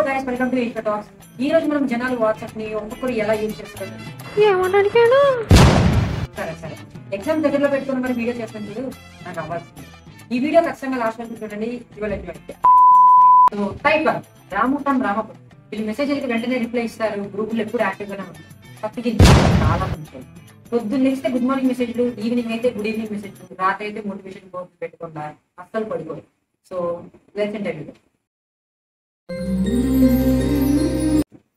Guys, welcome to Eesha talks. ఈ రోజు మనం జనాలు వాట్సాప్ ని ఒక్కొక్కరు ఎలా యూజ్ చేస్తారు. సరే ఎగ్జామ్ దగ్గరలో పెట్టుకుని మరి వీడియో చేస్తాను చూడు, నాకు అవ్వాల్సింది. ఈ వీడియో ఖచ్చితంగా లాస్ట్ వరకు చూడండి. So type Ramu from Ramapuram. వీళ్ళు మెసేజ్లకి వెంటనే రిప్లై ఇస్తారు. గ్రూపులు ఎప్పుడు యాక్టివ్ గానే ఉంటారు. పత్తికి చాలా మంచి. పొద్దున్న లేస్తే గుడ్ మార్నింగ్ మెసేజ్లు, ఈవినింగ్ అయితే గుడ్ ఈవినింగ్ మెసేజ్లు, రాత్రి అయితే మోటివేషన్ కోర్స్ పెట్టుకుంటా అస్సలు పడుకోరు. So let's interview.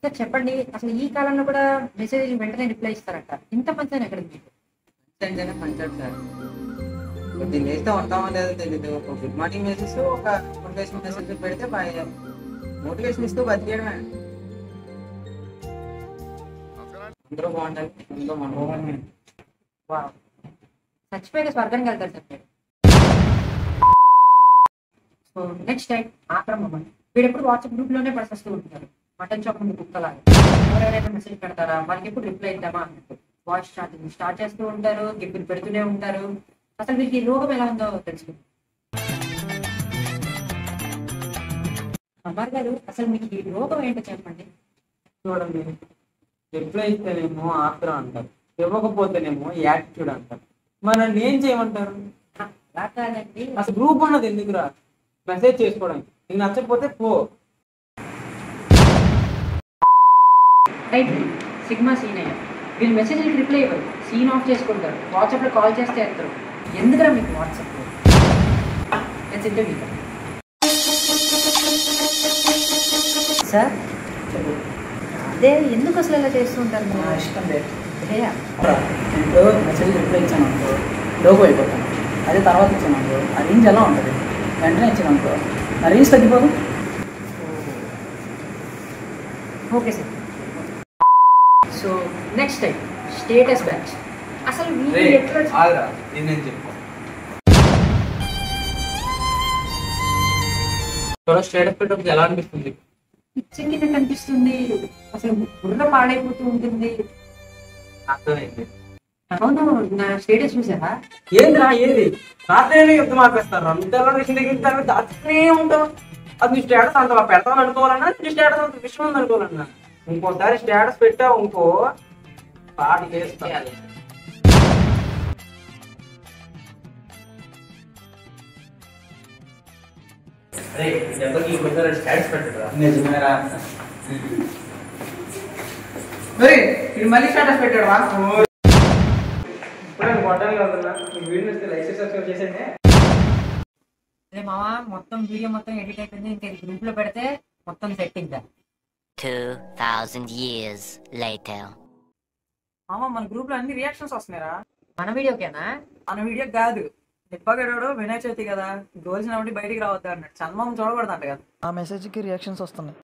సార్ చెప్పండి, అసలు ఈ కాలంలో కూడా మెసేజ్ వెంటనే రిప్లై ఇస్తారట. ఇంత మంచి ఎక్కడ మీకు? పంచాడు సార్, దీన్ని వేస్తే ఉంటామో లేదో తెలీదు. ఒక గుడ్ మార్నింగ్ మెసేజ్, ఒక మోటివేషన్ మెసేజ్ పెడితే మోటివేషన్ ఇస్తూ బతికేయడమే. అందరూ బాగుంటారు, అందరూ మనం చచ్చిపోయిన స్వర్గానికి వెళ్తారు సార్ మీరు. సో నెక్స్ట్ టైం ఆక్రమణ. వీడు ఎప్పుడు వాట్సాప్ గ్రూప్ లోనే ప్రశస్తూ ఉంటారు. మటన్ షాప్ ముందు కుక్కలాగా ఎవరెవరైనా మెసేజ్ పెడతారా, వాళ్ళకి ఎప్పుడు రిప్లై ఇద్దామా అన్నట్టు వాయిస్ చాటింగ్ స్టార్ట్ చేస్తూ ఉంటారు. గిఫ్ట్లు పెడుతూనే ఉంటారు. అసలు వీరికి రోగం ఎలా ఉందో తెలుసుకుంటారు. అమ్మార్ గారు, అసలు మీకు ఈ రోగం ఏంటో చెప్పండి. చూడండి, రిప్లై ఇస్తేనేమో ఆత్రం అంటారు, ఇవ్వకపోతేనేమో యాటిట్యూడ్ అంటారు. మనల్ని ఏం చేయమంటారు? అలా కాదండి, అసలు గ్రూప్ ఉన్నది ఎందుకురా? మెసేజ్ చేసుకోవడం. నీకు నచ్చకపోతే పో. రైట్ సిగ్మా సీన్ అయ్యా. వీళ్ళు మెసేజ్కి రిప్లై ఇవ్వరు, సీన్ ఆఫ్ చేసుకుంటారు. వాట్సాప్లో కాల్ చేస్తే ఎత్తారు. ఎందుకురా మీకు వాట్సాప్? Interview sir. అదే ఎందుకు అసలు ఇలా చేస్తూ ఉంటారు? నా ఇష్టం లేదు. ఇప్పుడు మెసేజ్ రిప్లై ఇచ్చాను అనుకో, లోగో అయిపోతాను. అదే తర్వాత ఇచ్చాను అనుకో, ఆ రేంజ్ ఎలా ఉంటుంది. వెంటనే ఇచ్చాను అనుకో, ఆ రేంజ్ తగ్గిపోదు. Okay sir. So next time status batch. అసలు వీళ్ళు ఎట్లా స్టేటస్ పెట్టినప్పుడు ఎలా అనిపిస్తుంది? పిచ్చి కింద కనిపిస్తుంది. అసలు బుర్ర పాడైపోతూ ఉంటుంది. అర్థమైంది. అవును, నా స్టేటస్ చూసారా? ఏంద్రా ఏది? రాత్రి యుద్ధం ఆపేస్తారు. అంతలో దాచుకునే ఉంటాం. అది నీ స్టేటస్ అంత పెడతాను అనుకోవాలన్నా, నీ స్టేటస్ అంత విషయం ఉంది అనుకోవాలన్నా. ఇంకోసారి స్టేటస్ పెట్టావు ఇంకో పాటి చేస్తా. నిజమేరా. మరి ఇది మళ్ళీ స్టేటస్ పెట్టాడు వా. ఇప్పుడు కొట్టాలి కదా. వీడియో లైక్ సబ్స్క్రైబ్ చేసేయండి. అదే మావా, మొత్తం వీడియో మొత్తం ఎడిట్ అయిపోయింది. ఇంకా గ్రూప్ లో పెడితే మొత్తం సెట్. ఇంకా 2000 years later. మామ, మన గ్రూప్ లో అన్ని రియాక్షన్స్ వస్తున్నాయిరా. మన వీడియోకేనా? మన వీడియో కాదు. నిప్పగడాడు వినాయక చవితి కదా, గోల్సిన బయటికి రావద్దు అన్నట్టు చందమామ చూడకూడదు అంట కదా. ఆ మెసేజ్కి రియాక్షన్స్ వస్తున్నాయి.